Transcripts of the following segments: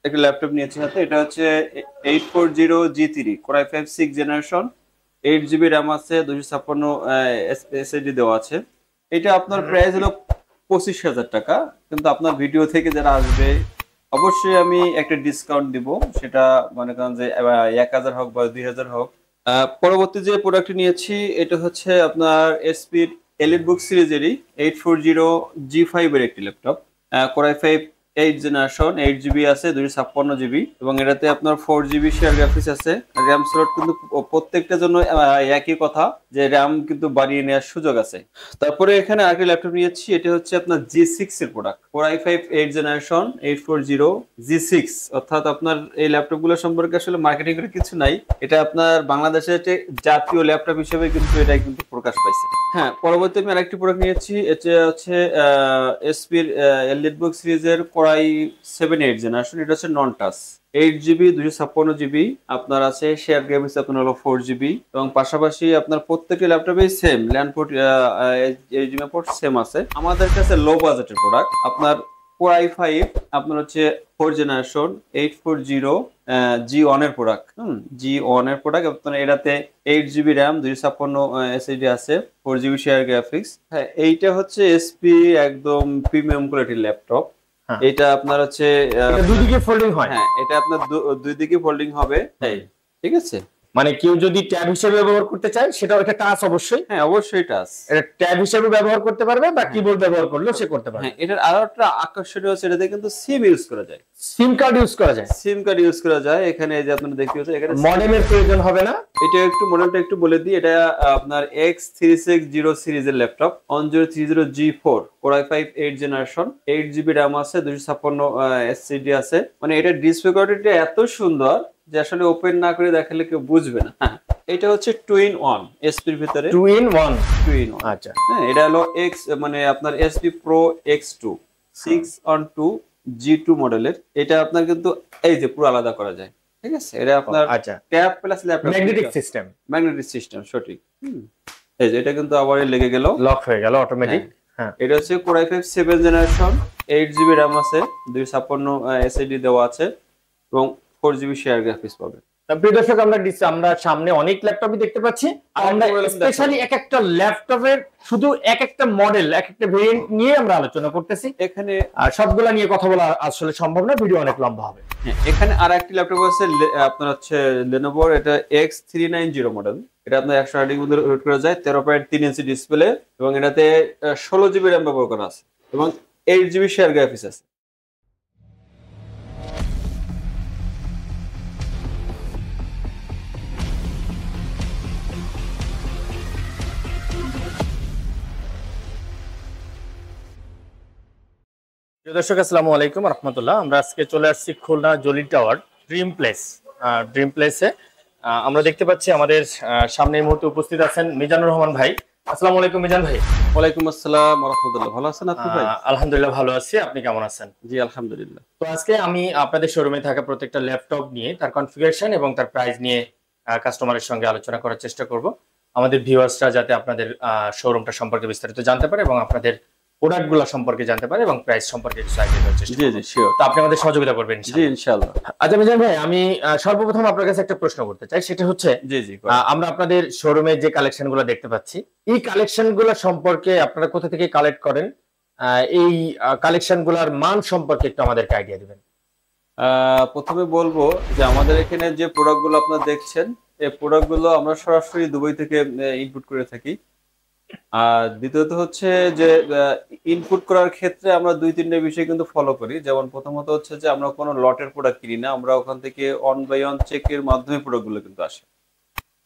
একটা ল্যাপটপ নিয়েছি হাতে। এটা হচ্ছে 840G3 Core i5 6th generation, 8 GB RAM আছে, 256 এসএসডি দেওয়া আছে। এটা আপনার প্রাইস হলো 25,000 টাকা, কিন্তু আপনার ভিডিও থেকে যারা আসবে অবশ্যই আমি একটা ডিসকাউন্ট দিব। সেটা মনে করেন যে 1,000 হোক বা 2,000 হোক। পরবর্তী যে প্রোডাক্ট নিয়েছি এটা হচ্ছে আপনার এসপির এলিট বুক সিরিজেরই 840G5 এর একটি laptop. Core i5 8 generation, 8 GB আছে, 256 GB, এবং এটাতে আপনার 4 GB শেয়ার গ্রাফিক্স আছে। র্যাম স্লট কিন্তু প্রত্যেকটার জন্য একই কথা, যে র্যাম কিন্তু বাড়িয়ে নেওয়ার সুযোগ আছে। তারপরে এখানে আরেকটা ল্যাপটপ নিয়েছি, এটা হচ্ছে আপনার G6 এর product, Core i5 8 generation, 840G6। অর্থাৎ আপনার এই ল্যাপটপ গুলো সম্পর্কে আসলে মার্কেটিং করে কিছু নাই, এটা আপনার বাংলাদেশের জাতীয় ল্যাপটপ হিসেবে কিন্তু এটাই কিন্তু প্রকাশ পাইছে। হ্যাঁ, পরবর্তী আমি আরেকটি প্রোডাক্ট নিয়েছি, এটা হচ্ছে এসপির এলিটবুক সিরিজের Core i7 8 জেনারেশন। এটা হচ্ছে নন টাচ, 8 GB 256 GB আপনার আছে, শেয়ার গ্রাফিক্স আপনার হলো 4 GB, এবং পাশাপাশি আপনার প্রত্যেকটি ল্যাপটপে same land port, HDMI port same আছে। আমাদের কাছে লো বাজেটের প্রোডাক্ট আপনার Core i5 আপনার হচ্ছে 4 জেনারেশন, 840G1 এর প্রোডাক্ট। G1 এর প্রোডাক্ট আপনার, এটাতে 8 GB র্যাম, 256 এসএসডি আছে, 4 GB শেয়ার গ্রাফিক্স। হ্যাঁ, এইটা হচ্ছে এসপি একদম প্রিমিয়াম কোয়ালিটির ল্যাপটপ। এটা আপনার হচ্ছে দুই দিকে ফোল্ডিং হয়। হ্যাঁ, এটা আপনার দুই দিকে ফোল্ডিং হবে। ঠিক আছে, মানে কেউ যদি ট্যাব হিসেবে ব্যবহার করতে চায় সেটাও একটা টাচ অবশ্যই। হ্যাঁ, অবশ্যই টাচ। এটা ট্যাব হিসেবে ব্যবহার করতে পারবে বা কিবোর্ড ব্যবহার করলেও সে করতে পারবে। হ্যাঁ, এটার আরো একটা আকর্ষণীয় হচ্ছে এটাতে কিন্তু সিম ইউজ করা যায়, সিম কার্ড ইউজ করা যায়। সিম কার্ড ইউজ করা যায়। এখানে এই যে আপনারা দেখতে পাচ্ছেন, এখানে মডেমের প্রয়োজন হবে না। এটা একটু মডেলটা একটু বলে দিই। এটা আপনার X360 সিরিজের laptop, 1030G4 Core i5 8 generation, 8 GB RAM আছে, 256 এসএসডি আছে। মানে এটা ডিসপ্লে কোয়ালিটি এত সুন্দর যে আসলে ওপেন না করে দেখালে কেউ বুঝবে না। এটা হচ্ছে 2-in-1 এসপির ভিতরে, 2-in-1। আচ্ছা, হ্যাঁ, এটা হলো এক্স মানে আপনার SP pro X2 6-on-2 G2 মডেলের। এটা আপনার কিন্তু এই যে পুরো আলাদা করা যায়। ঠিক আছে, এটা আপনার আচ্ছা, tab plus laptop magnetic system, magnetic system সঠিক। এই যে এটা কিন্তু আবার লেগে গেল, লক হয়ে গেল অটোমেটিক। হ্যাঁ, এটা হচ্ছে Core i5 7 generation, 8 GB RAM আছে, 256 এসএসডি দেওয়া আছে, এবং 4 GB শেয়ার গ্রাফিক্স পাবে। প্রিয় দর্শক, আমরা সামনে অনেক ল্যাপটপই দেখতে পাচ্ছি। আমরা স্পেশালি এক একটা ল্যাপটপের শুধু এক একটা মডেল, এক একটা ভেরিয়েন্ট নিয়ে আমরা আলোচনা করতেছি। এখানে সবগুলা নিয়ে কথা বলা আসলে সম্ভব না, ভিডিও অনেক লম্বা হবে। এখানে আর একটি ল্যাপটপ আছে আপনার হচ্ছে Lenovo, এটা X390 মডেল। এটা আপনার 128 মধ্যে লোড করা যায়, 13.3 ইঞ্চি ডিসপ্লে, এবং এটাতে 16 GB র্যাম ব্যবহার করা আছে, এবং 8 GB শেয়ার গ্রাফিক্স আছে। দর্শক, আসসালামু আলাইকুম রাহমাতুল্লাহ। আমরা আজকে চলে আসছি খুলনা জলি টাওয়ার ড্রিম প্লেসে। আমরা দেখতে পাচ্ছি আমাদের সামনে এই মুহূর্তে উপস্থিত আছেন মিজানুর রহমান ভাই। আসসালামু আলাইকুম মিজান ভাই। ওয়ালাইকুম আসসালাম ওয়া রাহমাতুল্লাহ। ভালো আছেন আপনি ভাই? আলহামদুলিল্লাহ ভালো আছি, আপনি কেমন আছেন? জি আলহামদুলিল্লাহ। তো আজকে আমি আপনাদের শোরুমে থাকা প্রত্যেকটা ল্যাপটপ নিয়ে, তার কনফিগারেশন এবং তার প্রাইস নিয়ে কাস্টমারের সঙ্গে আলোচনা করার চেষ্টা করব, আমাদের ভিউয়ার্সরা যাতে আপনাদের শোরুমটা সম্পর্কে বিস্তারিত জানতে পারে এবং আপনাদের প্রোডাক্টগুলো সম্পর্কে জানতে পারে এবং প্রাইস সম্পর্কে কিছু আইডিয়া দেওয়ার চেষ্টা করব। জি শিওর। তো আপনি আমাদের সহযোগিতা করবেন জি ইনশাআল্লাহ। আচ্ছা মিজান ভাই, আমি সর্বপ্রথম আপনার কাছে একটা প্রশ্ন করতে চাই, সেটা হচ্ছে আমরা আপনাদের শোরুমে যে কালেকশনগুলো দেখতে পাচ্ছি, এই কালেকশনগুলো সম্পর্কে আপনারা কোথা থেকে কালেক্ট করেন? এই কালেকশনগুলোর মান সম্পর্কে একটু আমাদেরকে আইডিয়া দিবেন। প্রথমে বলবো যে আমাদের এখানে যে প্রোডাক্টগুলো আপনারা দেখছেন, এই প্রোডাক্টগুলো আমরা সরাসরি দুবাই থেকে ইনপুট করে থাকি। আর দ্বিতীয়ত হচ্ছে যে ইনপুট করার ক্ষেত্রে আমরা 2-3টা বিষয় কিন্তু ফলো করি। যেমন প্রথমত হচ্ছে যে আমরা কোনো লটের প্রোডাক্ট কিনি না, আমরা ওখান থেকে অন বাই অন চেকের মাধ্যমে প্রোডাক্টগুলো কিন্তু আসে।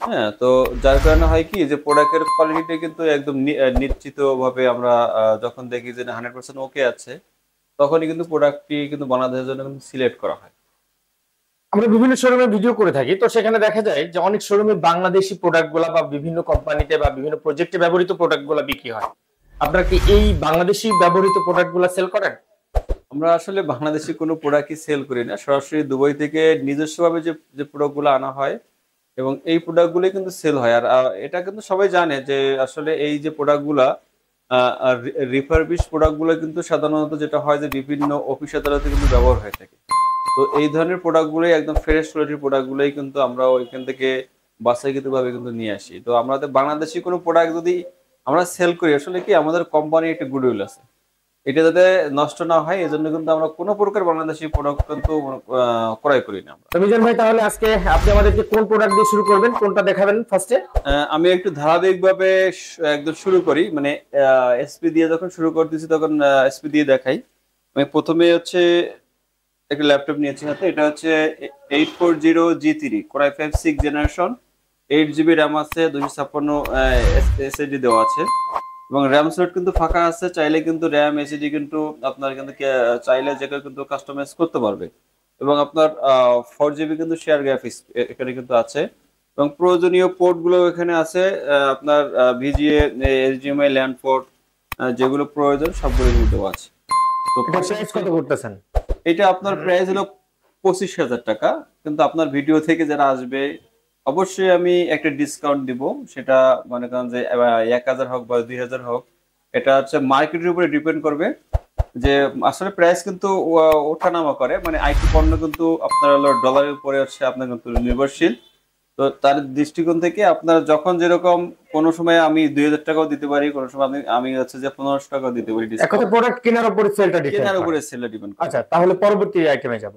হ্যাঁ, তো যার কারণে হয় কি যে প্রোডাক্টের কোয়ালিটিটা কিন্তু একদম নিশ্চিতভাবে আমরা যখন দেখি যে 100% ওকে আছে, তখনই কিন্তু প্রোডাক্টটি কিন্তু বাংলাদেশের জন্য কিন্তু সিলেক্ট করা হয়। আমরা বিভিন্ন শোরুমে ভিডিও করে থাকি, তো সেখানে দেখা যায় যে অনেক শোরুমে বাংলাদেশি প্রোডাক্টগুলো বা বিভিন্ন কোম্পানিতে বা বিভিন্ন প্রজেক্টে ব্যবহৃত প্রোডাক্টগুলো বিক্রি হয়। আপনারা কি এই বাংলাদেশি ব্যবহৃত প্রোডাক্টগুলো সেল করেন? আমরা আসলে বাংলাদেশি কোনো প্রোডাক্টই সেল করি না, সরাসরি দুবাই থেকে নিজস্বভাবে যে প্রোডাক্টগুলো আনা হয় এবং এই প্রোডাক্টগুলোই কিন্তু সেল হয়। আর এটা কিন্তু সবাই জানে যে আসলে এই যে প্রোডাক্টগুলা রিফারবিশ প্রোডাক্টগুলো কিন্তু সাধারণত যেটা হয় যে বিভিন্ন অফিস আদালতে কিন্তু ব্যবহার হয়ে থাকে। তো তো এই ধরনের প্রোডাক্টগুলোই একদম ফ্রেশ কোয়ালিটির প্রোডাক্টগুলোই কিন্তু আমরা ওইখান থেকে বাছাইকৃত ভাবে কিন্তু নিয়ে আসি। তো আমাদের বাংলাদেশি কোনো প্রোডাক্ট যদি আমরা সেল করি, আসলে কি আমাদের কোম্পানি একটা গুডউইল আছে, এটা যাতে নষ্ট না হয় এজন্য কিন্তু আমরা কোনো প্রকার বাংলাদেশি প্রোডাক্ট কিন্তু ক্রয় করি না আমরা। তো মিজান ভাই, তাহলে আজকে আপনি আমাদেরকে কোন প্রোডাক্ট দিয়ে শুরু করবেন, কোনটা দেখাবেন ফার্স্টে? আমি একটু ধারাবাহিকভাবে একদম শুরু করি, মানে এসপি দিয়ে যখন শুরু করতেছি তখন এসপি দিয়ে দেখাই। আমি প্রথমে হচ্ছে একটা ল্যাপটপ নিয়েছি হাতে, এটা হচ্ছে 840G3 Core i5 6th generation, 8 GB RAM আছে, 256 এসএসডি দেওয়া আছে এবং র্যাম স্লট কিন্তু ফাঁকা আছে। চাইলে কিন্তু র্যাম এসএসডি কিন্তু আপনার কিন্তু চাইলে যে কেউ কিন্তু কাস্টমাইজ করতে পারবে এবং আপনার 4 GB কিন্তু শেয়ার গ্রাফিক্স এখানে কিন্তু আছে এবং প্রয়োজনীয় পোর্ট গুলো এখানে আছে। আপনার ভিজিএ, এইচডিএমআই, ল্যান্ড পোর্ট যেগুলো প্রয়োজন সবগুলো কিন্তু দেওয়া আছে। তো এটা প্রাইস কত করতেছেন? এটা আপনার প্রাইস হলো 25,000 টাকা, কিন্তু আপনার ভিডিও থেকে যারা আসবে অবশ্যই আমি একটা ডিসকাউন্ট দিব। সেটা মনে করেন যে 1,000 হোক বা 2,000 হোক, এটা হচ্ছে মার্কেটের উপরে ডিপেন্ড করবে। যে আসলে প্রাইস কিন্তু ওঠানামা করে, মানে আইটি পণ্য কিন্তু আপনার হলো ডলারের উপরে হচ্ছে আপনার কিন্তু নির্ভরশীল। তো তার দৃষ্টিকোণ থেকে আপনার যখন যেরকম, কোনো সময় আমি 2,000 টাকাও দিতে পারি, কোনো সময় আমি হচ্ছে যে 1500 টাকাও দিতে পারি। এখন প্রোডাক্ট কেনার উপরে সেলটা ডিপেন্ড কেনার করে। উপরে সেলটা ডিপেন্ড করে। আচ্ছা, তাহলে পরবর্তী আইটেমে যাব।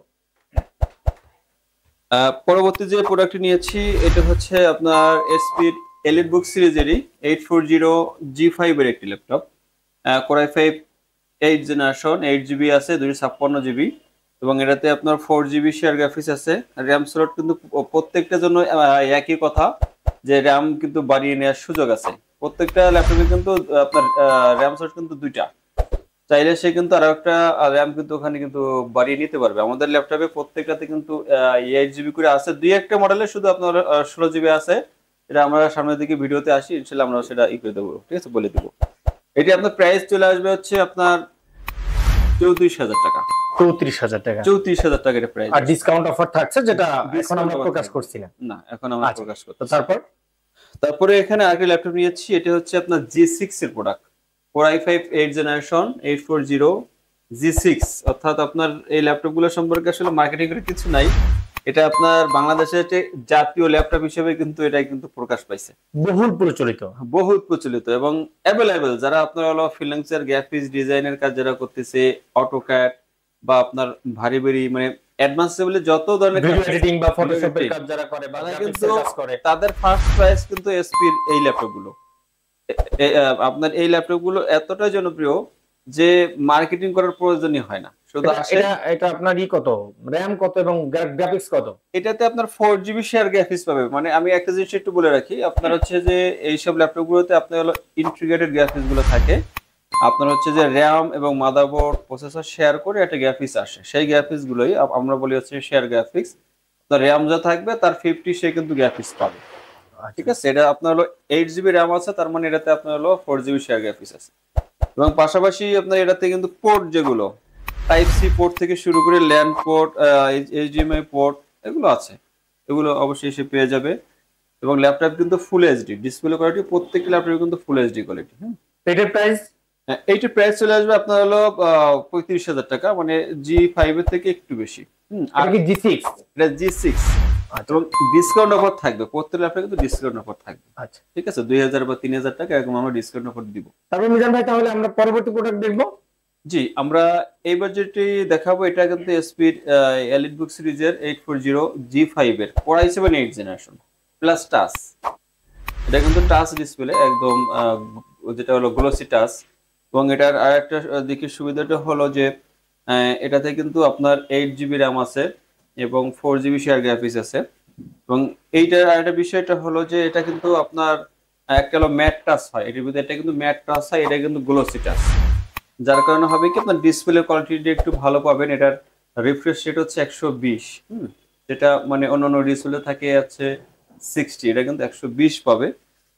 পরবর্তী যে প্রোডাক্টটি নিয়েছি এটা হচ্ছে আপনার এসপির এলিটবুক সিরিজেরই 840G5 এর একটি laptop. Core i5 8th generation, 8 GB আছে, 256 GB এবং এটাতে আপনার 4 GB শেয়ার গ্রাফিক্স আছে। র্যাম স্লট কিন্তু প্রত্যেকটার জন্য একই কথা, যে র্যাম কিন্তু বাড়িয়ে নেওয়ার সুযোগ আছে। প্রত্যেকটা ল্যাপটপে কিন্তু আপনার র্যাম স্লট কিন্তু দুইটা, চাইলে সে কিন্তু আরো একটা র্যাম কিন্তু ওখানে কিন্তু বাড়িয়ে নিতে পারবে। আমাদের ল্যাপটপে প্রত্যেকটাতে কিন্তু 8 GB করে আছে, দুই একটা মডেলে শুধু আপনার 16 GB আছে। এটা আমরা সামনের দিকে ভিডিওতে আসি, ইনশাল্লাহ আমরা সেটা ই করে দেবো, ঠিক আছে, বলে দেবো। এটি আপনার প্রাইস চলে আসবে হচ্ছে আপনার 34,000 টাকা। 34,000 টাকা? 34,000 টাকা এটা প্রাইস। আর ডিসকাউন্ট অফার থাকছে, যেটা এখন আমরা প্রকাশ করছি না। না, এখন আমরা আচ্ছা, প্রকাশ করছি। তো তারপরে এখানে আরেকটা ল্যাপটপ নিয়েছি, এটা হচ্ছে আপনার G6 এর product. Core i5 8th generation, 840G6, অর্থাৎ আপনার এই ল্যাপটপগুলো সম্পর্কে আসলে মার্কেটিং করে কিছু নাই। এটা আপনার বাংলাদেশের জাতীয় ল্যাপটপ হিসেবে কিন্তু এটা কিন্তু প্রকাশ পাইছে, বহুল প্রচলিত এবং অ্যাভেলেবেল। যারা আপনার হলো ফ্রিল্যান্সার, গ্রাফিক্স ডিজাইনের কাজ যারা করতেছে, অটোক্যাড বা আপনার ভারী ভারী মানে অ্যাডভান্স লেভেলে যত ধরনের ভিডিও এডিটিং বা ফটোশপের কাজ যারা করে বা কিন্তু তাদের ফার্স্ট চয়েস কিন্তু এসপির এই ল্যাপটপগুলো। আপনার এই ল্যাপটপগুলো এতটাই জনপ্রিয় যে মার্কেটিং করার প্রয়োজনই হয় না, শুধু এটা আপনার কত র‍্যাম কত এবং গ্রাফিক্স কত? এটাতে আপনার 4 GB শেয়ার গ্রাফিক্স পাবে। মানে আমি একটা জিনিস একটু বলে রাখি, আপনার হচ্ছে যে এইসব ল্যাপটপগুলোতে আপনার হলো ইন্টিগ্রেটেড গ্রাফিক্স গুলো থাকে। আপনার হচ্ছে যে র‍্যাম এবং মাদারবোর্ড প্রসেসর শেয়ার করে একটা গ্রাফিক্স আসে, সেই গ্রাফিক্স গুলোই আমরা বলি হচ্ছে শেয়ার গ্রাফিক্স। তো র‍্যাম যা থাকবে তার 50 সে কিন্তু গ্রাফিক্স পাবে, ঠিক আছে। এটা আপনার হলো 8 GB র‍্যাম আছে, তার মানে এটাতে আপনার হলো 4 GB শেয়ার গ্রাফিক্স আছে এবং পাশাপাশি আপনার এটাতে কিন্তু পোর্ট যেগুলো টাইপ সি পোর্ট থেকে শুরু করে ল্যান্ড পোর্ট, এইচডিএমআই পোর্ট এগুলো আছে, এগুলো অবশ্যই এসে পেয়ে যাবে। এবং ল্যাপটপ কিন্তু ফুল এইচডি ডিসপ্লে কোয়ালিটি, প্রত্যেকটা ল্যাপটপে কিন্তু ফুল এইচডি কোয়ালিটি। এটার প্রাইস? এইটার প্রাইস চলে আসবে আপনার হলো 35,000 টাকা, মানে G5 এর থেকে একটু বেশি। আর কি G6? এটা G6 এবং ডিসকাউন্ট অফার থাকবে, প্রত্যেক ল্যাপটপে কিন্তু ডিসকাউন্ট অফার থাকবে। আচ্ছা, ঠিক আছে, 2,000 বা 3,000 টাকা এরকম আমরা ডিসকাউন্ট অফার দিব। তারপর মিজান ভাই, তাহলে আমরা পরবর্তী প্রোডাক্ট দেখবো। জি, আমরা এই বাজেটে দেখাবো। এটা কিন্তু এসপির এলিটবুক সিরিজের 840G5 এর Core i7 8th generation plus touch. এটা কিন্তু টাচ ডিসপ্লে একদম, যেটা হলো গ্লোসি টাচ। এবং এটার আরেকটা দিকের সুবিধাটা হলো যে এটাতে কিন্তু আপনার 8 GB র্যাম আছে এবং 4 GB শেয়ার গ্রাফিক্স আছে। এবং এইটার আরেকটা বিষয়টা হলো যে এটা কিন্তু আপনার একটা হলো ম্যাট টাচ হয়, এটার ভিতরে এটা কিন্তু ম্যাট টাচ হয়, এটা কিন্তু গ্লোসি টাচ, যার কারণে হবে কি আপনার ডিসপ্লে কোয়ালিটিটা একটু ভালো পাবেন। এটার রিফ্রেশ রেট হচ্ছে 120, যেটা মানে অন্যান্য ডিসপ্লে থাকে আছে 60, এটা কিন্তু 120 পাবে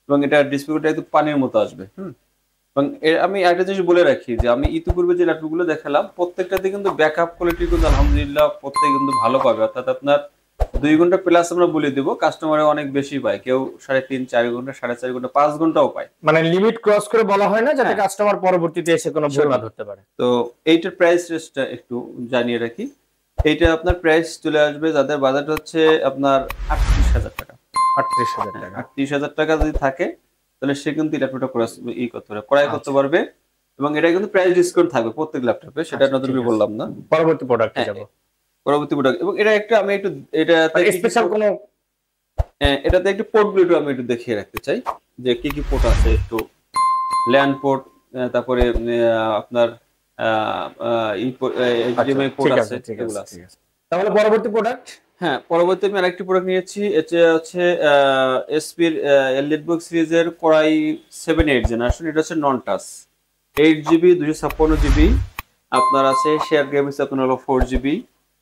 এবং এটা ডিসপ্লেটা একটু পানির মতো আসবে। এবং আমি একটা জিনিস বলে রাখি যে আমি ইতিপূর্বে যে ল্যাপটপগুলো দেখালাম প্রত্যেকটাতে কিন্তু ব্যাকআপ কোয়ালিটি কিন্তু আলহামদুলিল্লাহ প্রত্যেক কিন্তু ভালো পাবে, অর্থাৎ আপনার 2 ঘন্টা প্লাস আমরা বলে দিব, কাস্টমারে অনেক বেশি পায়, কেউ 3.5 4 ঘন্টা 4.5 ঘন্টা 5 ঘন্টাও পায়। মানে লিমিট ক্রস করে বলা হয় না, যাতে কাস্টমার পরবর্তীতে এসে কোনো ভুল না ধরতে পারে। তো এইটার প্রাইস রেঞ্জটা একটু জানিয়ে রাখি, এইটা আপনার প্রাইস চলে আসবে যাদের বাজেট হচ্ছে আপনার 38,000 টাকা। 38,000 টাকা। 38,000 টাকা যদি থাকে তাহলে সে কিন্তু এই ল্যাপটপটা ক্রয় করতে পারবে এবং এটা কিন্তু প্রাইস ডিসকাউন্ট থাকবে প্রত্যেক ল্যাপটপে, সেটা নতুন করে বললাম না। পরবর্তী প্রোডাক্টে যাব। পরবর্তী প্রোডাক্ট এবং এটা একটা আমি একটু এটাতে স্পেশাল কোনো এটাতে একটু পোর্টগুলো আমি একটু দেখিয়ে রাখতে চাই যে কি কি পোর্ট আছে। একটু ল্যান্ড পোর্ট, তারপরে আপনার HDMI পোর্ট আছে, এগুলো আছে। তাহলে পরবর্তী প্রোডাক্ট, হ্যাঁ পরবর্তী আমি আরেকটি প্রোডাক্ট নিয়েছি। এটা হচ্ছে এসপির এলিটবুক সিরিজের কোরাই 7 8 জেনারেশন। এটা হচ্ছে নন টাচ, 8GB 256GB আপনার আছে। শেয়ার গ্রাফিক্স আপনার হলো 4GB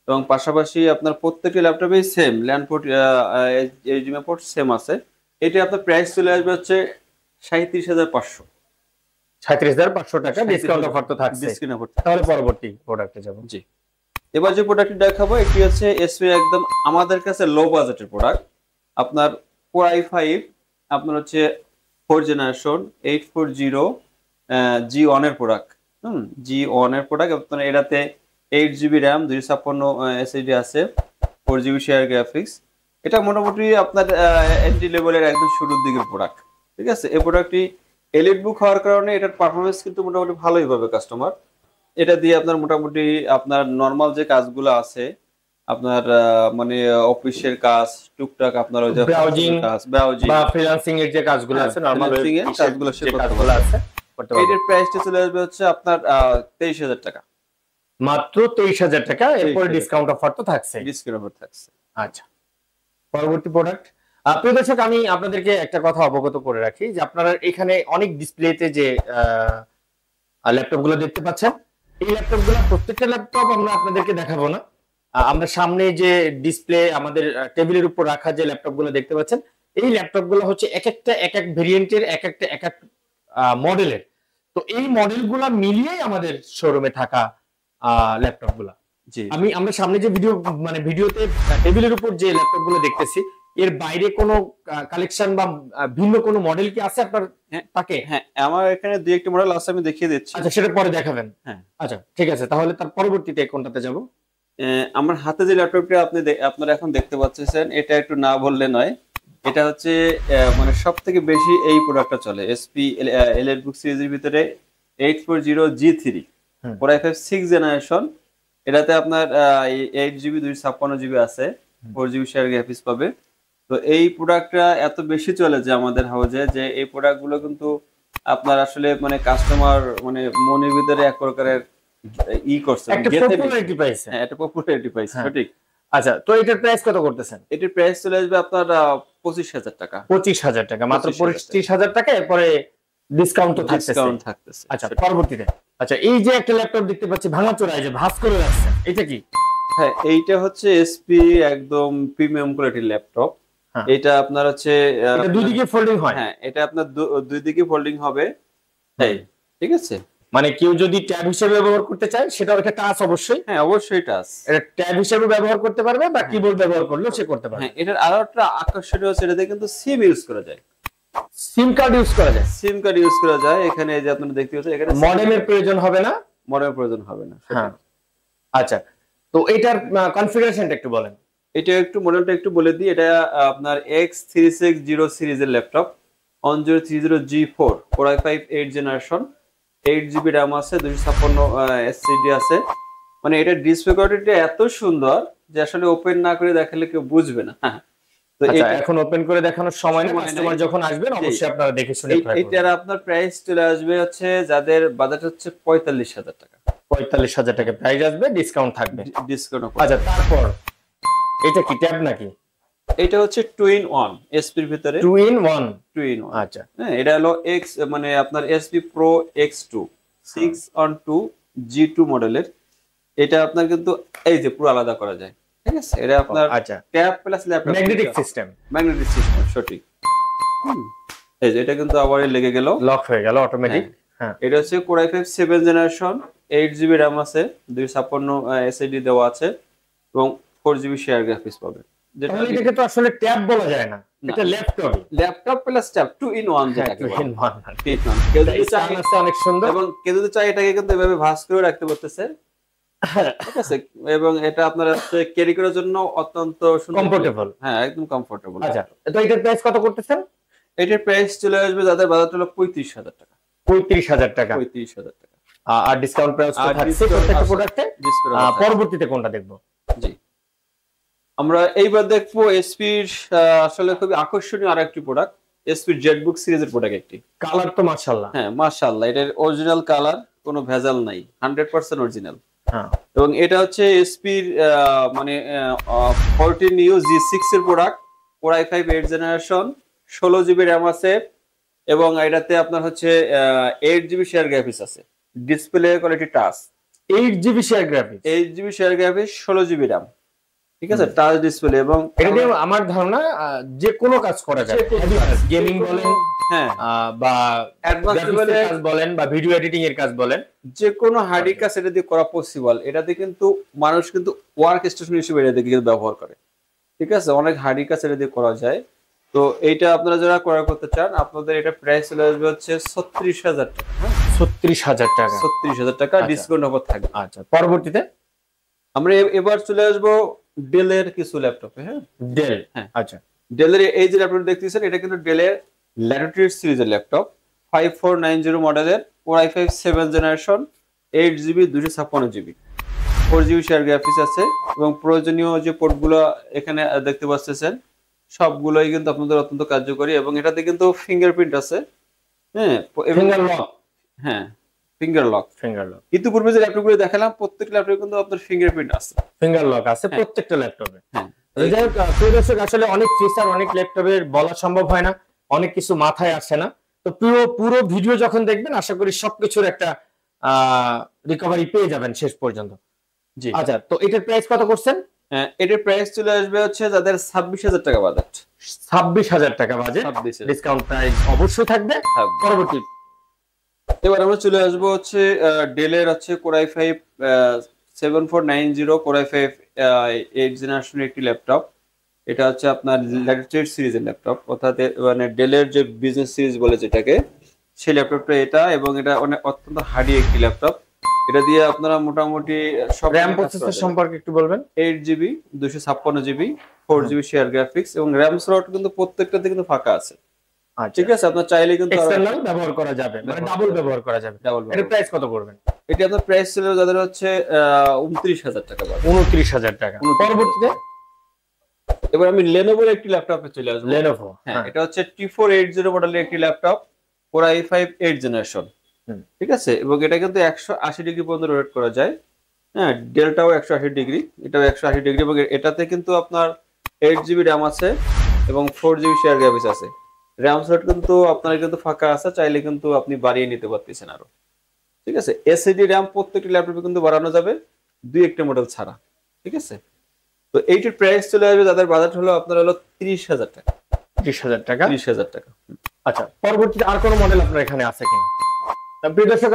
এবং পাশাপাশি আপনার প্রত্যেকটি ল্যাপটপে same land port, HDMI port same আছে। এটা আপনার প্রাইস চলে আসবে হচ্ছে 37,500। 37,500 টাকা ডিসকাউন্ট অফার তো থাকছে। তাহলে পরবর্তী প্রোডাক্টে যাব। জি, এবার যে প্রোডাক্টটি দেখাবো এটি হচ্ছে এসপি একদম আমাদের কাছে লো বাজেটের প্রোডাক্ট। আপনার Core i5 আপনার হচ্ছে 4 জেনারেশন 840 G1 এর প্রোডাক্ট। G1 এর প্রোডাক্ট। আপনার এটাতে 8GB RAM 256 SSD আছে, 4GB শেয়ার গ্রাফিক্স। এটা মোটামুটি আপনার এন্ট্রি লেভেলের একদম শুরুর দিকের প্রোডাক্ট। ঠিক আছে, এই প্রোডাক্টটি এলিট বুক হওয়ার কারণে এটার পারফরমেন্স কিন্তু মোটামুটি ভালোই পাবে কাস্টমার। এটা দিয়ে আপনার মোটামুটি আপনার নরমাল যে কাজগুলো আছে আপনার মানে অফিসের কাজ, টুকটাক আপনার ওই যে ব্রাউজিং বা ফ্রিল্যান্সিং এর যে কাজগুলো আছে, নরমাল কাজগুলো সে করতে আছে। এটার প্রাইসটা চলে আসবে হচ্ছে আপনার 23,000 টাকা, মাত্র 23,000 টাকা। এরপর ডিসকাউন্ট অফার তো থাকছে। ডিসকাউন্ট অফার থাকছে। আচ্ছা, পরবর্তী প্রোডাক্ট। প্রিয় দর্শক, আমি আপনাদেরকে একটা কথা অবগত করে রাখি যে আপনারা এখানে অনেক ডিসপ্লেতে যে ল্যাপটপগুলো দেখতে পাচ্ছেন, এই ল্যাপটপগুলো প্রত্যেকটা ল্যাপটপ আমরা আপনাদেরকে দেখাবো না। আমরা সামনে যে ডিসপ্লে আমাদের টেবিলের উপর রাখা যে ল্যাপটপগুলো দেখতে পাচ্ছেন, এই ল্যাপটপগুলো হচ্ছে এক এক ভেরিয়েন্টের, এক এক মডেলের। তো এই মডেলগুলো মিলিয়েই আমাদের শোরুমে থাকা ল্যাপটপগুলো। আমরা সামনে যে ভিডিওতে টেবিলের উপর যে ল্যাপটপগুলো দেখতেছি, এর বাইরে কোনো কালেকশন বা ভিন্ন কোনো মডেল কি আছে আপনার তাকে? হ্যাঁ, আমার এখানে দুই একটা মডেল আছে, আমি দেখিয়ে দিচ্ছি। আচ্ছা, সেটা পরে দেখাবেন। হ্যাঁ, আচ্ছা ঠিক আছে। তাহলে তার পরবর্তীতে কোনটাতে যাব? আমার হাতে যে ল্যাপটপটা আপনারা এখন দেখতে পাচ্ছেন, এটা একটু না বললে নয়। এটা হচ্ছে মানে সবথেকে বেশি এই প্রোডাক্টটা চলে এসপি এলিটবুক সিরিজের ভিতরে 840 G3 Core i5 6 জেনারেশন। এটাতে আপনার 8GB 256GB আছে, 4GB শেয়ার গ্রাফিক্স পাবে। তো এই প্রোডাক্টটা এত বেশি চলে যে আমাদের হাউজে, যে এই প্রোডাক্টগুলো কিন্তু আপনার আসলে মানে কাস্টমার মানে মনের ভিতরে এক প্রকারের করছে, একটা পপুলারিটি পাইছে। হ্যাঁ, এটা পপুলারিটি পাইছে, সঠিক। আচ্ছা, তো এটার প্রাইস কত করতেছেন? এটার প্রাইস চলে আসবে আপনার 25,000 টাকা। 25,000 টাকা, মাত্র 25,000 টাকা। এরপরে ডিসকাউন্ট তো থাকতেছে। আচ্ছা, পরবর্তীতে আচ্ছা, এই যে একটা ল্যাপটপ দেখতে পাচ্ছি ভাঙাচোরা, এই যে ভাঁজ করে রাখছে, এটা কি? হ্যাঁ, এইটা হচ্ছে এসপি একদম প্রিমিয়াম কোয়ালিটির ল্যাপটপ। এটা আপনার হচ্ছে এটা দুই দিকে ফোল্ডিং হয়। হ্যাঁ, এটা আপনার দুই দিকে ফোল্ডিং হবে। তাই, ঠিক আছে। মানে কেউ যদি ট্যাব হিসেবে ব্যবহার করতে চায়, সেটা একটা টাচ অবশ্যই। হ্যাঁ, অবশ্যই টাচ। এটা ট্যাব হিসেবে ব্যবহার করতে পারবে বা কিবোর্ড ব্যবহার করলেও সে করতে পারবে। হ্যাঁ, এটার আরো একটা আকর্ষণীয় হচ্ছে এটাতে কিন্তু সিম ইউজ করা যায়। সিম কার্ড ইউজ করা যায়। সিম কার্ড ইউজ করা যায়। এখানে এই যে আপনারা দেখতে পাচ্ছেন, এখানে মডেমের প্রয়োজন হবে না। মডেমের প্রয়োজন হবে না। হ্যাঁ, আচ্ছা। তো এটার কনফিগারেশনটা একটু বলেন। এটা একটু মডেলটা একটু বলে দিই। এটা আপনার X360 সিরিজের laptop, 1030 G4 Core i5 8 generation, 8GB RAM আছে, 256 SSD আছে। মানে এটা ডিসপ্লে কোয়ালিটিটা এত সুন্দর যে আসলে ওপেন না করে দেখালে কেউ বুঝবে না। তো এটা এখন ওপেন করে দেখানোর সময় না, কাস্টমার যখন আসবেন অবশ্যই আপনারা দেখে শুনে ট্রাই করবেন। এটার আপনার প্রাইস চলে আসবে হচ্ছে যাদের বাজেট হচ্ছে 45,000 টাকা। 45,000 টাকা প্রাইস আসবে, ডিসকাউন্ট থাকবে। ডিসকাউন্ট। আচ্ছা, তারপর এটা কি ট্যাব নাকি? এটা হচ্ছে 2 in 1 এসপি এর ভিতরে। 2 in 1। আচ্ছা, হ্যাঁ, এটা হলো X মানে আপনার SP pro X2 6on2 G2 মডেলের। এটা আপনার কিন্তু এই যে পুরো আলাদা করা যায়। ঠিক আছে, এটা আপনার আচ্ছা tab plus laptop magnetic system. সঠিক। এই যে এটা কিন্তু আবার লেগে গেল, লক হয়ে গেল অটোমেটিক। হ্যাঁ, এটা হচ্ছে Core i5 7 generation, 8GB RAM আছে, 256 SSD দেওয়া আছে এবং 4GB শেয়ার গ্রাফিক্স পাবে। যেটা এটাকে তো আসলে ট্যাব বলা যায় না, এটা ল্যাপটপ প্লাস ট্যাব 2 in 1 যেটা 2 in 1। কেউ যদি চায় অনেক সুন্দর, এবং কেউ যদি চায় এটাকে কিন্তু এভাবে ভাঁজ করে রাখতে পারতেছে। ঠিক আছে, এবং এটা আপনার হচ্ছে ক্যারি করার জন্য অত্যন্ত সুন্দর, কমফোর্টেবল। হ্যাঁ একদম কমফোর্টেবল। আচ্ছা, তো এটার প্রাইস কত করতেছেন? এটার প্রাইস চলে আসবে যাদের বাজার হলো 35,000 টাকা। 35,000 টাকা। 35,000 টাকা। আর ডিসকাউন্ট প্রাইস তো আর থাকছে ডিসকাউন্ট প্রত্যেকটা আছে, প্রোডাক্টে। ডিসকাউন্ট আছে। পরবর্তীতে কোনটা দেখবো? জি, আমরা এইবার দেখবো এসপির আসলে খুবই আকর্ষণীয় আর একটি প্রোডাক্ট, এসপি জেটবুক সিরিজের প্রোডাক্ট একটি। কালার তো মাশাআল্লাহ। হ্যাঁ মাশাআল্লাহ, এটার অরিজিনাল কালার, কোনো ভেজাল নাই, 100% অরিজিনাল। হ্যাঁ, এবং এটা হচ্ছে এসপির মানে 14 G6 এর product, core i5 8 generation, 16 GB RAM আছে, এবং এটাতে আপনার হচ্ছে 8 GB শেয়ার গ্রাফিক্স আছে, display quality touch, 8 GB share graphics, 8 GB share graphics, 16 GB RAM, ঠিক আছে, টাচ ডিসপ্লে। এবং এটা দিয়ে আমার ধারণা যে কোনো কাজ করা যায়, গেমিং বলেন, হ্যাঁ বা অ্যাডভান্স লেভেলে কাজ বলেন, বা ভিডিও এডিটিং এর কাজ বলেন, যে কোনো হার্ডি কাজ এটা দিয়ে করা পসিবল। এটাতে কিন্তু মানুষ কিন্তু ওয়ার্ক স্টেশন হিসেবে এটা দিয়ে কিন্তু ব্যবহার করে, ঠিক আছে, অনেক হার্ডি কাজ এটা দিয়ে করা যায়। তো এইটা আপনারা যারা ক্রয় করতে চান, আপনাদের এটা প্রাইস চলে আসবে হচ্ছে 36,000 টাকা। হ্যাঁ 36,000 টাকা। 36,000 টাকা, আচ্ছা। ডিসকাউন্ট অফার থাকবে। আচ্ছা, পরবর্তীতে আমরা এবার চলে আসবো ডেলের কিছু ল্যাপটপে। হ্যাঁ ডেল। হ্যাঁ আচ্ছা, ডেলের এই যে ল্যাপটপ দেখতেছেন, এটা কিন্তু ডেলের ল্যাটিটিউড সিরিজের ল্যাপটপ, 5490 মডেলের, core i5 7 generation, 8 GB 256 GB, 4 GB share graphics আছে, এবং প্রয়োজনীয় যে পোর্টগুলো এখানে দেখতে পাচ্ছেন সবগুলোই কিন্তু আপনাদের অত্যন্ত কার্যকরী, এবং এটাতে কিন্তু ফিঙ্গারপ্রিন্ট আছে। হ্যাঁ ফিঙ্গার লক। হ্যাঁ ফিঙ্গার লক। ফিঙ্গার লক, ইতিপূর্বে যে ল্যাপটপগুলো দেখালাম প্রত্যেকটা ল্যাপটপে কিন্তু আপনার ফিঙ্গারপ্রিন্ট আছে। ফিঙ্গার লক আছে হ্যাঁ। প্রত্যেকটা ল্যাপটপে। হ্যাঁ যাই হোক, প্রিয় দর্শক, আসলে অনেক ফিচার অনেক ল্যাপটপের বলা সম্ভব হয় না, অনেক কিছু মাথায় আসে না। তো পুরো ভিডিও যখন দেখবেন, আশা করি সবকিছুর একটা রিকভারি পেয়ে যাবেন শেষ পর্যন্ত। জি। আচ্ছা, তো এটার প্রাইস কত করছেন? এটার প্রাইস চলে আসবে হচ্ছে যাদের 26,000 টাকা বাজেট। 26,000 টাকা বাজেট, 26,000 ডিসকাউন্ট প্রাইস অবশ্যই থাকবে। থাকবে। পরবর্তী এবার আমরা চলে আসবো হচ্ছে ডেলের হচ্ছে কোর i5 7490, কোর i5 8 জেনারেশনের একটি ল্যাপটপ। এটা হচ্ছে আপনার ল্যাটিটিউড সিরিজের ল্যাপটপ, অর্থাৎ মানে ডেলের যে বিজনেস সিরিজ বলে যেটাকে, সেই ল্যাপটপটা এটা, এবং এটা অনেক অত্যন্ত হার্ডি একটি ল্যাপটপ। এটা দিয়ে আপনারা মোটামুটি সব র‍্যাম প্রসেসর সম্পর্কে একটু বলবেন। 8 GB 256 GB, 4 GB share graphics, এবং র্যাম স্লট কিন্তু প্রত্যেকটাতে কিন্তু ফাঁকা আছে। আচ্ছা, ঠিক আছে, আপনার চাইলে কিন্তু এক্সটারনাল ব্যবহার করা যাবে, মানে ডাবল ব্যবহার করা যাবে। ডাবল। এর প্রাইস কত করবেন? এটা আপনার প্রাইস ছিল যাদের হচ্ছে 29,000 টাকা বাজেট। 29,000 টাকা। পরবর্তীতে এবার আমি লেনোভোর একটি ল্যাপটপে চলে আসবো। লেনোভো, হ্যাঁ এটা হচ্ছে T480 মডেলের একটি ল্যাপটপ, কোর i5 8 জেনারেশন, ঠিক আছে, এবং এটা কিন্তু 180 ডিগ্রি পর্যন্ত রোটেট করা যায়। হ্যাঁ ডেলটাও 180 ডিগ্রি, এটাও 180 ডিগ্রি, এবং এটাতে কিন্তু আপনার 8 GB র্যাম আছে, এবং 4 GB শেয়ার গ্রাফিক্স আছে। র্যাম স্লট কিন্তু আপনার কিন্তু ফাঁকা আছে, চাইলে কিন্তু আপনি বাড়িয়ে নিতে পারতেছেন আরো, ঠিক আছে। এসএসডি র্যাম প্রত্যেকটি ল্যাপটপে কিন্তু বাড়ানো যাবে, দুই একটা মডেল ছাড়া, ঠিক আছে। তো এইটির প্রাইস চলে আসবে যাদের বাজেট হলো আপনার হলো 30,000 টাকা। 30,000 টাকা। 30,000 টাকা। আচ্ছা, পরবর্তীতে আর কোন মডেল আপনার এখানে আছে কিনা? প্রিয় দর্শক,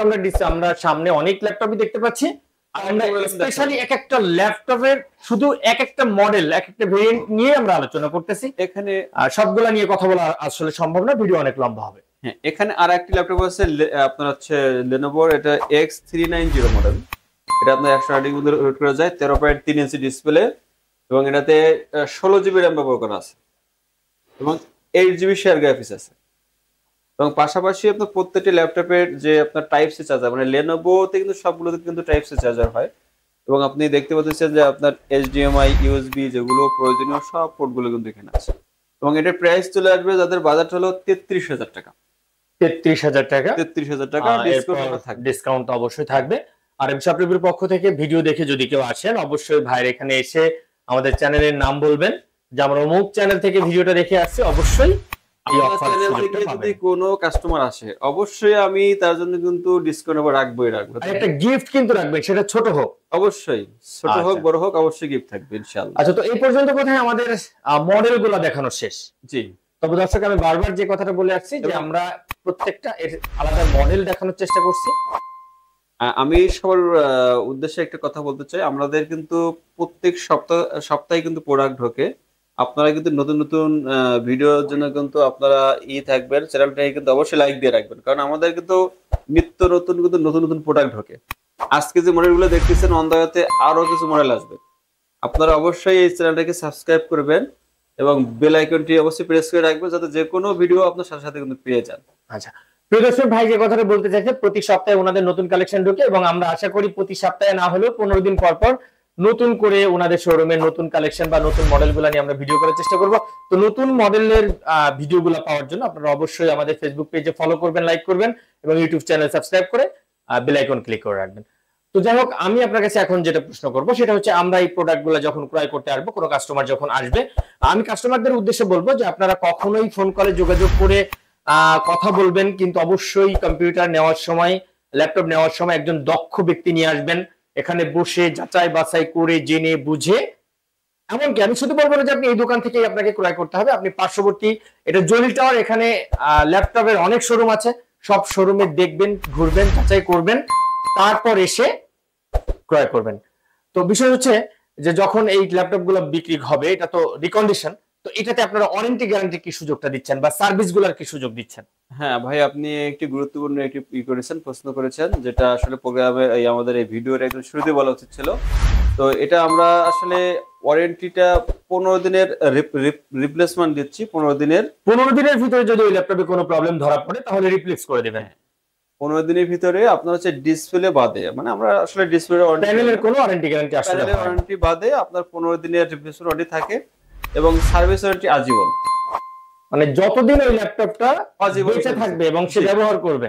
আমরা সামনে অনেক ল্যাপটপই দেখতে পাচ্ছি। আমরা স্পেশালি এক একটা ল্যাপটপের শুধু এক একটা মডেল, এক একটা ভেরিয়েন্ট নিয়ে আমরা আলোচনা করতেছি। এখানে সবগুলা নিয়ে কথা বলা আসলে সম্ভব না, ভিডিও অনেক লম্বা হবে। হ্যাঁ এখানে আর একটি ল্যাপটপ আছে আপনার হচ্ছে লেনোভোর, এটা X390 মডেল। এটা আপনার 180 ডিগ্রি মধ্যে রোটেট করা যায়, 13.3 ইঞ্চি ডিসপ্লে, এবং এটাতে 16 GB র্যাম ব্যবহার করা আছে, এবং 8 GB শেয়ার গ্রাফিক্স আছে। এবং পাশাপাশি আপনার প্রত্যেকটি ল্যাপটপের যে আপনার টাইপ সি চার্জার, মানে লেনোভোতে কিন্তু সবগুলোতে কিন্তু টাইপ সি চার্জার হয়, এবং আপনি দেখতে পাচ্ছেন যে আপনার HDMI USB যেগুলো প্রয়োজনীয় সব পোর্টগুলো কিন্তু এখানে আছে। এবং এটার প্রাইস চলে আসবে যাদের বাজেট হলো 33,000 টাকা। 33,000 টাকা। 33,000 টাকা, ডিসকাউন্ট অবশ্যই থাকবে। আর এমশপ রিভিউর পক্ষ থেকে ভিডিও দেখে যদি কেউ আসেন, অবশ্যই ভাইয়ের এখানে এসে আমাদের চ্যানেলের নাম বলবেন যে আমরা অমুক চ্যানেল থেকে ভিডিওটা দেখে আসছি। অবশ্যই এই অফার থেকে যদি কোনো কাস্টমার আসে, অবশ্যই আমি তার জন্য কিন্তু ডিসকাউন্ট রাখবোই রাখবো। আর একটা গিফট কিন্তু রাখবেন, সেটা ছোট হোক, অবশ্যই ছোট হোক বড় হোক, অবশ্যই গিফট থাকবে ইনশাআল্লাহ। আচ্ছা, তো এই পর্যন্ত কোথায় আমাদের মডেলগুলো দেখানো শেষ। জি, তবে দর্শক, আমি বারবার যে কথাটা বলে আসছি যে আমরা প্রত্যেকটা এর আলাদা মডেল দেখানোর চেষ্টা করছি। আমি সবার উদ্দেশ্যে একটা কথা বলতে চাই, আমাদের কিন্তু প্রত্যেক সপ্তাহে কিন্তু প্রোডাক্ট ঢোকে। আপনারা কিন্তু নতুন নতুন ভিডিওর জন্য কিন্তু আপনারা থাকবেন, চ্যানেলটাকে কিন্তু অবশ্যই লাইক দিয়ে রাখবেন, কারণ আমাদের কিন্তু নিত্য নতুন কিন্তু নতুন নতুন প্রোডাক্ট ঢোকে। আজকে যে মডেলগুলো দেখতেছেন অনদায়াতে আরো কিছু মডেল আসবে। আপনারা অবশ্যই এই চ্যানেলটাকে সাবস্ক্রাইব করবেন এবং বেল আইকনটি অবশ্যই প্রেস করে রাখবেন যাতে যে কোনো ভিডিও আপনার সাথে সাথে কিন্তু পেয়ে যান। আচ্ছা প্রিয় দর্শক, ভাই যে কথাটা বলতে চাইছে, প্রতি সপ্তাহে ওনাদের নতুন কালেকশন ঢোকে এবং আমরা আশা করি প্রতি সপ্তাহে না হলেও 15 দিন পর পর নতুন করে ওনাদের শোরুমের নতুন কালেকশন বা নতুন মডেলগুলো নিয়ে আমরা ভিডিও করার চেষ্টা করব। তো নতুন মডেলের ভিডিওগুলো পাওয়ার জন্য আপনারা অবশ্যই আমাদের ফেসবুক পেজে ফলো করবেন, লাইক করবেন এবং ইউটিউব চ্যানেল সাবস্ক্রাইব করে বেল আইকন ক্লিক করে রাখবেন। তো যাই হোক, আমি আপনার কাছে এখন যেটা প্রশ্ন করব সেটা হচ্ছে, আমরা এই প্রোডাক্টগুলো যখন ক্রয় করতে আসবো, কোনো কাস্টমার যখন আসবে, আমি কাস্টমারদের উদ্দেশ্যে বলবো যে আপনারা কখনোই ফোন কলে যোগাযোগ করে কথা বলবেন, কিন্তু অবশ্যই কম্পিউটার নেওয়ার সময়, ল্যাপটপ নেওয়ার সময় একজন দক্ষ ব্যক্তি নিয়ে আসবেন, এখানে বসে যাচাই বাছাই করে জেনে বুঝে। এমনকি আমি শুধু বলবো না যে আপনি এই দোকান থেকেই আপনাকে ক্রয় করতে হবে, আপনি পার্শ্ববর্তী এটা জলিল টাওয়ার, এখানে ল্যাপটপের অনেক শোরুম আছে, সব শোরুমে দেখবেন, ঘুরবেন, যাচাই করবেন, তারপর এসে ক্রয় করবেন। তো বিষয় হচ্ছে যে যখন এই ল্যাপটপ গুলো বিক্রি হবে, এটা তো রিকন্ডিশন, তো এটাতে আপনারা ওয়ারেন্টি গ্যারান্টি কি সুযোগটা দিচ্ছেন বা সার্ভিস গুলার কি সুযোগ দিচ্ছেন? হ্যাঁ ভাই, আপনি একটি গুরুত্বপূর্ণ একটি প্রশ্ন করেছেন, যেটা আসলে প্রোগ্রামে আমাদের এই ভিডিওর একদম শুরুতে বলা উচিত ছিল। তো এটা আমরা আসলে ওয়ারেন্টিটা 15 দিনের রিপ্লেসমেন্ট দিচ্ছি। 15 দিনের ভিতরে যদি ওই ল্যাপটপে কোনো প্রবলেম ধরা পড়ে তাহলে রিপ্লেস করে দিবেন। 15 দিনের ভিতরে আপনার হচ্ছে ডিসপ্লে বাদে, মানে আমরা আসলে ডিসপ্লে প্যানেলের কোনো ওয়ারেন্টি গ্যারান্টি আসলে প্যানেলের ওয়ারেন্টি বাদে আপনার 15 দিনের রিপ্লেসমেন্ট ওয়ারেন্টি থাকে এবং সার্ভিস ওয়ারেন্টি আজীবন, মানে যতদিন ওই ল্যাপটপটা বেঁচে থাকবে এবং সে ব্যবহার করবে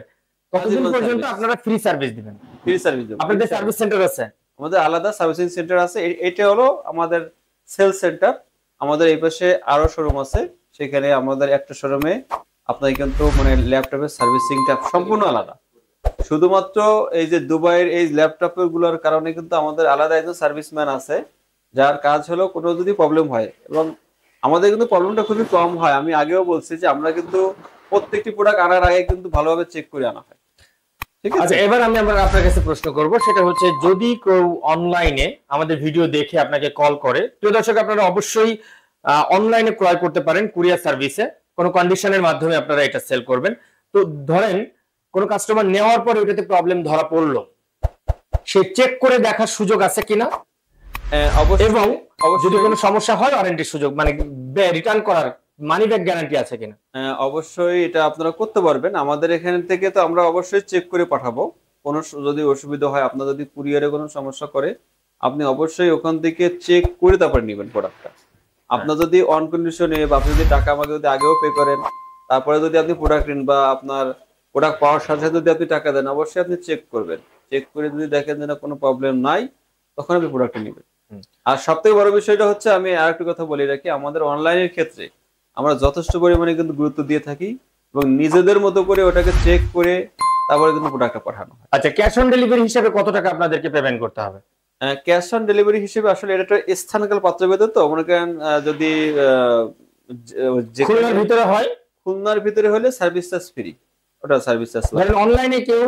ততদিন পর্যন্ত আপনারা ফ্রি সার্ভিস দিবেন। ফ্রি সার্ভিস দেব। আপনাদের সার্ভিস সেন্টার আছে? আমাদের আলাদা সার্ভিসিং সেন্টার আছে। এটা হলো আমাদের সেল সেন্টার। আমাদের এই পাশে আরো শোরুম আছে, সেখানে আমাদের একটা শোরুমে আপনার কিন্তু মানে ল্যাপটপের সার্ভিসিংটা সম্পূর্ণ আলাদা। শুধুমাত্র এই যে দুবাইয়ের এই ল্যাপটপের গুলোর কারণে কিন্তু আমাদের আলাদা একজন সার্ভিসম্যান আছে, যার কাজ হলো কোনো যদি প্রবলেম হয়, এবং আমাদের কিন্তু প্রবলেমটা খুবই কম হয়। আমি আগেও বলছি যে আমরা কিন্তু প্রত্যেকটি প্রোডাক্ট আনার আগে কিন্তু ভালোভাবে চেক করে আনা হয়। ঠিক আছে, আচ্ছা এবার আমি আপনার কাছে প্রশ্ন করব, সেটা হচ্ছে যদি কেউ অনলাইনে আমাদের ভিডিও দেখে আপনাকে কল করে, প্রিয় দর্শক আপনারা অবশ্যই অনলাইনে ক্রয় করতে পারেন কুরিয়ার সার্ভিসে, কোনো কন্ডিশনের মাধ্যমে আপনারা এটা সেল করবেন। তো ধরেন কোন কাস্টমার নেওয়ার পরে ওটাতে প্রবলেম ধরা পড়লো, সে চেক করে দেখার সুযোগ আছে কিনা, এবং যদি কোনো সমস্যা হয় ওয়ারেন্টির সুযোগ, মানে রিটার্ন করার মানি ব্যাক গ্যারান্টি আছে কিনা? অবশ্যই এটা আপনারা করতে পারবেন। আমাদের এখান থেকে তো আমরা অবশ্যই চেক করে পাঠাবো। কোনো যদি অসুবিধা হয়, আপনার যদি কুরিয়ারে কোনো সমস্যা করে, আপনি অবশ্যই ওখান থেকে চেক করে তারপর নেবেন প্রোডাক্টটা। আপনার যদি অন কন্ডিশনে বা আপনি যদি টাকা আমাকে যদি আগেও পে করেন, তারপরে যদি আপনি প্রোডাক্ট নেন বা আপনার প্রোডাক্ট পাওয়ার সাথে সাথে যদি আপনি টাকা দেন, অবশ্যই আপনি চেক করবেন। চেক করে যদি দেখেন যে না কোনো প্রবলেম নাই, তখন আপনি প্রোডাক্টটা নেবেন। আর সবথেকে বড় বিষয়টা হচ্ছে, আমি আরেকটা কথা বলে রাখি, আমাদের অনলাইনের ক্ষেত্রে আমরা যথেষ্ট পরিমাণে কিন্তু গুরুত্ব দিয়ে থাকি এবং নিজেদের মতো করে ওটাকে চেক করে তারপরে কিন্তু প্রোডাক্টটা পাঠানো হয়। আচ্ছা, ক্যাশ অন ডেলিভারি হিসেবে কত টাকা আপনাদেরকে পেমেন্ট করতে হবে? ক্যাশ অন ডেলিভারি হিসেবে আসলে এটা স্থানকাল পাত্রভেদে, তো মনে করেন যদি খুলনার ভিতরে হয়, খুলনার ভিতরে হলে সার্ভিস চার্জ ফ্রি, ওটা সার্ভিস চার্জ লাগে। অনলাইনে কেউ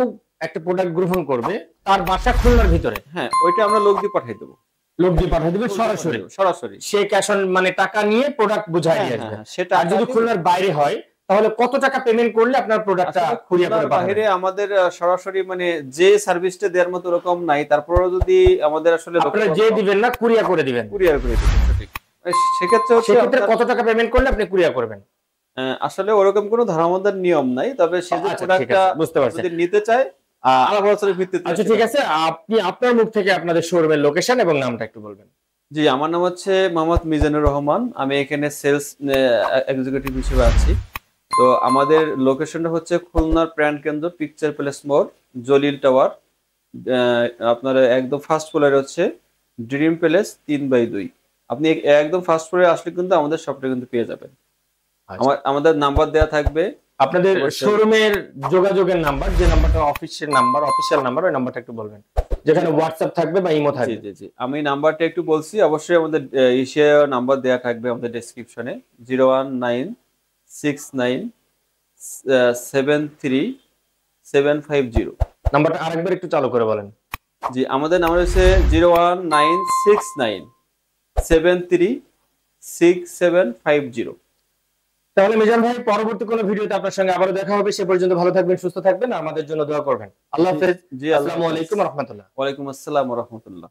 একটা প্রোডাক্ট গ্রহণ করবে, তার বাসা খুলনার ভিতরে, হ্যাঁ ওইটা আমরা লোক দিয়ে পাঠিয়ে দেবো। লোক দিয়ে পাঠিয়ে দেবে সরাসরি, সে ক্যাশ অন মানে টাকা নিয়ে প্রোডাক্ট বুঝাই দিয়ে আসবে। সেটা আর যদি খুলনার বাইরে হয় তাহলে কত টাকা পেমেন্ট করলে আপনার প্রোডাক্টটা কুরিয়ার করে পাঠাবে? বাইরে আমাদের সরাসরি মানে যে সার্ভিসটা দেওয়ার মতো রকম নাই, তারপরেও যদি আমাদের আসলে আপনারা যে দিবেন না, কুরিয়ার করে দিবেন। কুরিয়ার করে দিবেন, সঠিক। সেক্ষেত্রে কত টাকা পেমেন্ট করলে আপনি কুরিয়ার করবেন? আসলে ওরকম কোনো ধরামন্দার নিয়ম নাই, তবে সে যে প্রোডাক্টটা যদি নিতে চায় আলাদার ভিত্তিতে। আচ্ছা ঠিক আছে, আপনি আপনার মুখ থেকে আপনাদের শোরুমের লোকেশন এবং নামটা একটু বলবেন। জি, আমার নাম হচ্ছে মোহাম্মদ মিজানুর রহমান, আমি এখানে সেলস এক্সিকিউটিভ হিসেবে আছি। তো আমাদের লোকেশনটা হচ্ছে খুলনার প্রাণ কেন্দ্র, পিকচার প্যালেস মোড়, জলিল টাওয়ার। আপনার একদম ফার্স্ট ফ্লোরে হচ্ছে ড্রিম প্যালেস 3/2। আপনি একদম ফার্স্ট ফ্লোরে আসলে কিন্তু আমাদের শপটা কিন্তু পেয়ে যাবেন। আমাদের নাম্বার দেওয়া থাকবে, আপনাদের শোরুমের যোগাযোগের নাম্বার, যে নাম্বারটা অফিসিয়াল নাম্বার, ওই নাম্বারটা একটু বলবেন, যেখানে হোয়াটসঅ্যাপ থাকবে বা ইমো থাকবে। জি জি, আমি নাম্বারটা একটু বলছি। অবশ্যই আমাদের এশিয়া নাম্বার দেওয়া থাকবে আমাদের ডেসক্রিপশনে, 01969737550। নাম্বারটা আরেকবার একটু চালু করে বলেন। জি, আমাদের নাম্বার হচ্ছে 01969736750। তাহলে মিজান ভাই, পরবর্তী কোনো ভিডিওতে আপনার সঙ্গে আবারও দেখা হবে। সে পর্যন্ত ভালো থাকবেন, সুস্থ থাকবেন, আমাদের জন্য দোয়া করবেন। আল্লাহ হাফেজ। জি, আসসালামু আলাইকুম রহমতুল্লাহ। ওয়ালাইকুম আসসালাম রহমতুল্লাহ।